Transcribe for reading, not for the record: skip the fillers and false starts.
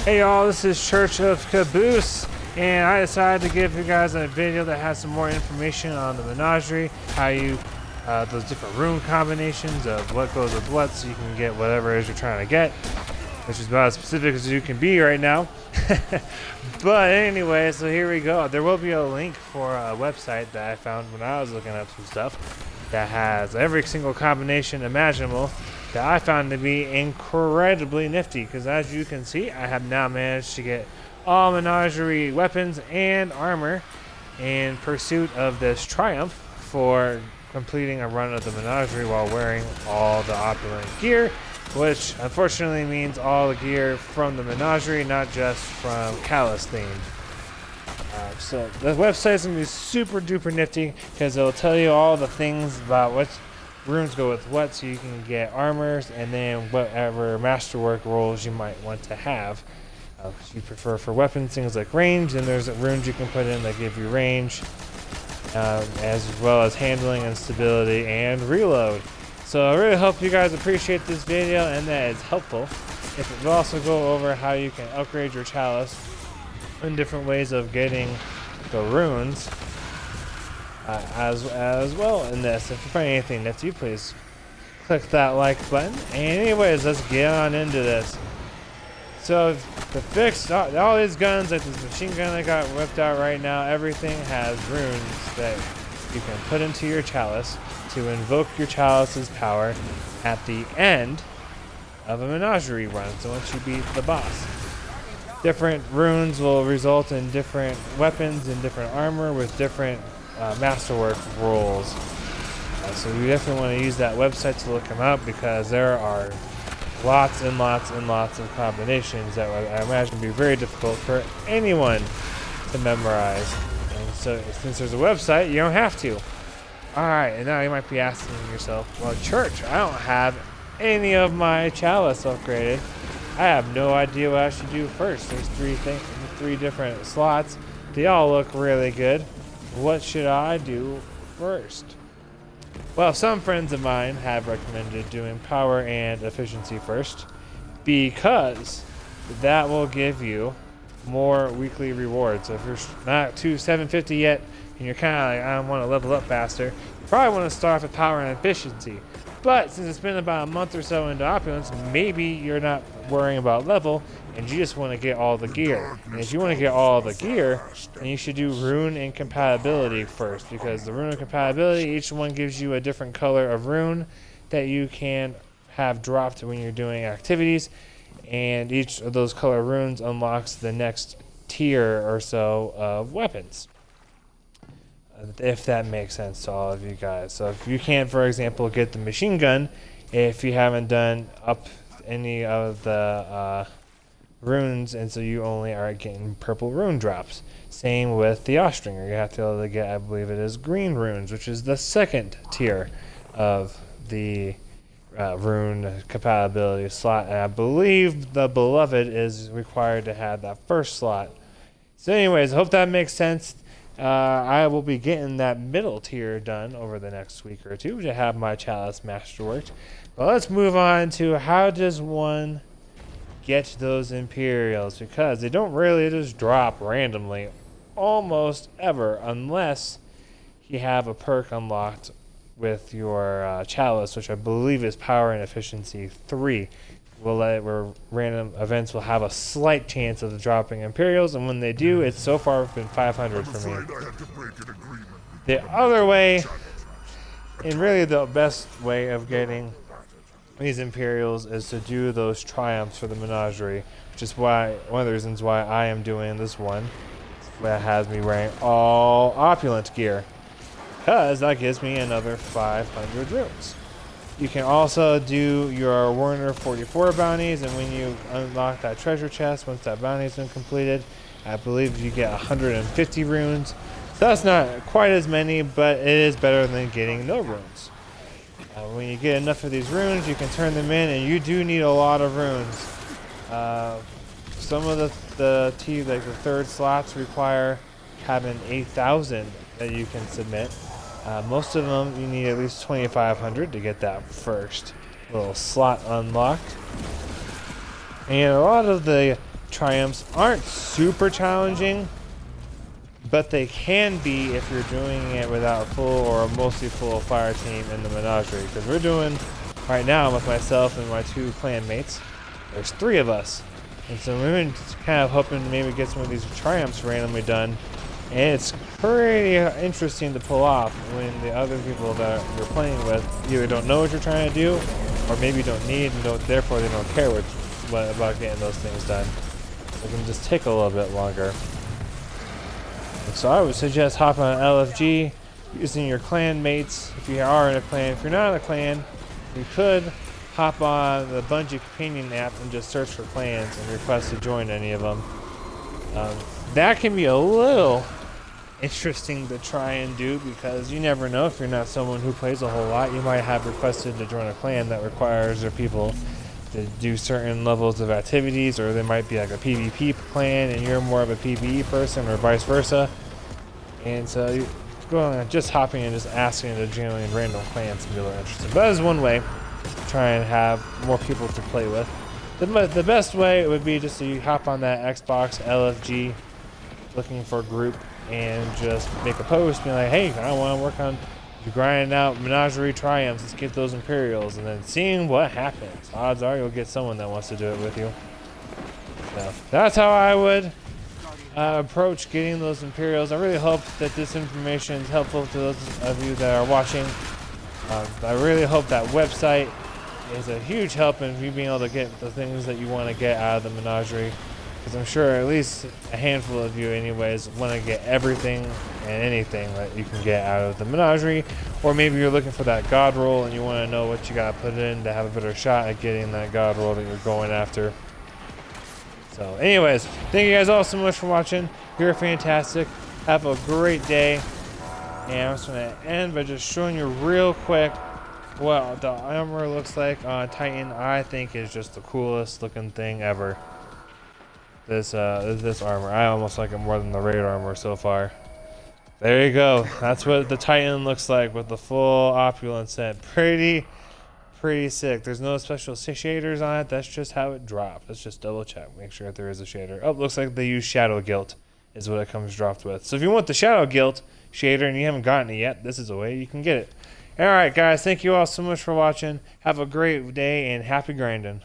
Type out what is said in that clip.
Hey y'all, this is Church of Caboose, and I decided to give you guys a video that has some more information on the Menagerie, how you, those different rune combinations of what goes with what, so you can get whatever it is you're trying to get, which is about as specific as you can be right now. But anyway, so here we go. There will be a link for a website that I found when I was looking up some stuff that has every single combination imaginable that I found to be incredibly nifty, because as you can see, I have now managed to get all Menagerie weapons and armor in pursuit of this triumph for completing a run of the Menagerie while wearing all the opulent gear, which unfortunately means all the gear from the Menagerie, not just from Callus themed. So the website is going to be super duper nifty because it'll tell you all the things about what runes go with what, so you can get armors and then whatever masterwork roles you might want to have. You prefer for weapons things like range, and there's runes you can put in that give you range, as well as handling and stability and reload. So I really hope you guys appreciate this video and that it's helpful. It will also go over how you can upgrade your chalice and different ways of getting the runes. As well in this. If you find anything nifty, please click that like button. And anyways, let's get on into this. So to fix all these guns, like this machine gun that got whipped out right now, everything has runes that you can put into your chalice to invoke your chalice's power at the end of a Menagerie run. So once you beat the boss, different runes will result in different weapons and different armor with different masterwork roles. So you definitely want to use that website to look them up, because there are lots and lots and lots of combinations that I imagine would be very difficult for anyone to memorize. And so since there's a website, you don't have to. Alright, and now you might be asking yourself, well, Church, I don't have any of my chalice upgraded. I have no idea what I should do first. There's three different slots. They all look really good. What should I do first? Well, some friends of mine have recommended doing power and efficiency first, because that will give you more weekly rewards. So if you're not to 750 yet and you're kind of like, I want to level up faster, you probably want to start off with power and efficiency. But since it's been about a month or so into opulence, maybe you're not worrying about level and you just want to get all the gear. And if you want to get all the gear, then you should do rune and compatibility first, because the rune and compatibility, each one gives you a different color of rune that you can have dropped when you're doing activities, and each of those color runes unlocks the next tier or so of weapons, if that makes sense to all of you guys. So if you can't, for example, get the machine gun if you haven't done up any of the runes, and so you only are getting purple rune drops. Same with the Austringer. You have to be able to get, I believe it is, green runes, which is the second tier of the rune compatibility slot. And I believe the Beloved is required to have that first slot. So anyways, I hope that makes sense. I will be getting that middle tier done over the next week or two to have my chalice masterworked. But let's move on to how does one get those Imperials, because they don't really just drop randomly almost ever, unless you have a perk unlocked with your chalice, which I believe is power and efficiency 3. Where random events will have a slight chance of dropping Imperials, and when they do, it's so far been 500 for me. The other way, and really the best way of getting these Imperials, is to do those triumphs for the Menagerie, which is why one of the reasons why I am doing this one that has me wearing all opulent gear, because that gives me another 500 runes. You can also do your Warner 44 bounties, and when you unlock that treasure chest, once that bounty has been completed, I believe you get 150 runes. So that's not quite as many, but it is better than getting no runes. When you get enough of these runes, you can turn them in, and you do need a lot of runes. Some of the third slots require having 8,000 that you can submit. Most of them, you need at least 2,500 to get that first little slot unlocked. And a lot of the triumphs aren't super challenging, but they can be if you're doing it without a full or a mostly full fire team in the Menagerie. Because we're doing right now with myself and my 2 clan mates. There's 3 of us, and so we've been kind of hoping to maybe get some of these triumphs randomly done. And it's pretty interesting to pull off when the other people that you're playing with either don't know what you're trying to do, or maybe don't need and therefore they don't care about getting those things done. It can just take a little bit longer. And so I would suggest hopping on LFG, using your clan mates if you are in a clan. If you're not in a clan, you could hop on the Bungie Companion app and just search for clans and request to join any of them. That can be a little interesting to try and do, because you never know, if you're not someone who plays a whole lot, you might have requested to join a clan that requires their people to do certain levels of activities, or there might be like a PvP clan and you're more of a PvE person, or vice versa. And so you go on just hopping and just asking to join random clans can be a little interesting. But that is one way to try and have more people to play with. The best way would be just to hop on that Xbox LFG looking for a group and just make a post being like, hey, I want to work on grinding out Menagerie triumphs, let's get those Imperials, and then seeing what happens. Odds are you'll get someone that wants to do it with you. So that's how I would approach getting those Imperials. I really hope that this information is helpful to those of you that are watching. I really hope that website is a huge help in you being able to get the things that you want to get out of the Menagerie. Because I'm sure at least a handful of you anyways want to get everything and anything that you can get out of the Menagerie. Or maybe you're looking for that god roll and you want to know what you got to put in to have a better shot at getting that god roll that you're going after. So anyways, thank you guys all so much for watching. You're fantastic. Have a great day. And I'm just going to end by just showing you real quick what the armor looks like on Titan. I think is just the coolest looking thing ever. This armor, I almost like it more than the raid armor so far. There you go. That's what the Titan looks like with the full opulence set. Pretty sick. There's no special shaders on it. That's just how it dropped. Let's just double check, make sure that there is a shader. Oh, looks like they use Shadow Guilt is what it comes dropped with. So if you want the Shadow Guilt shader and you haven't gotten it yet, this is a way you can get it. All right, guys. Thank you all so much for watching. Have a great day and happy grinding.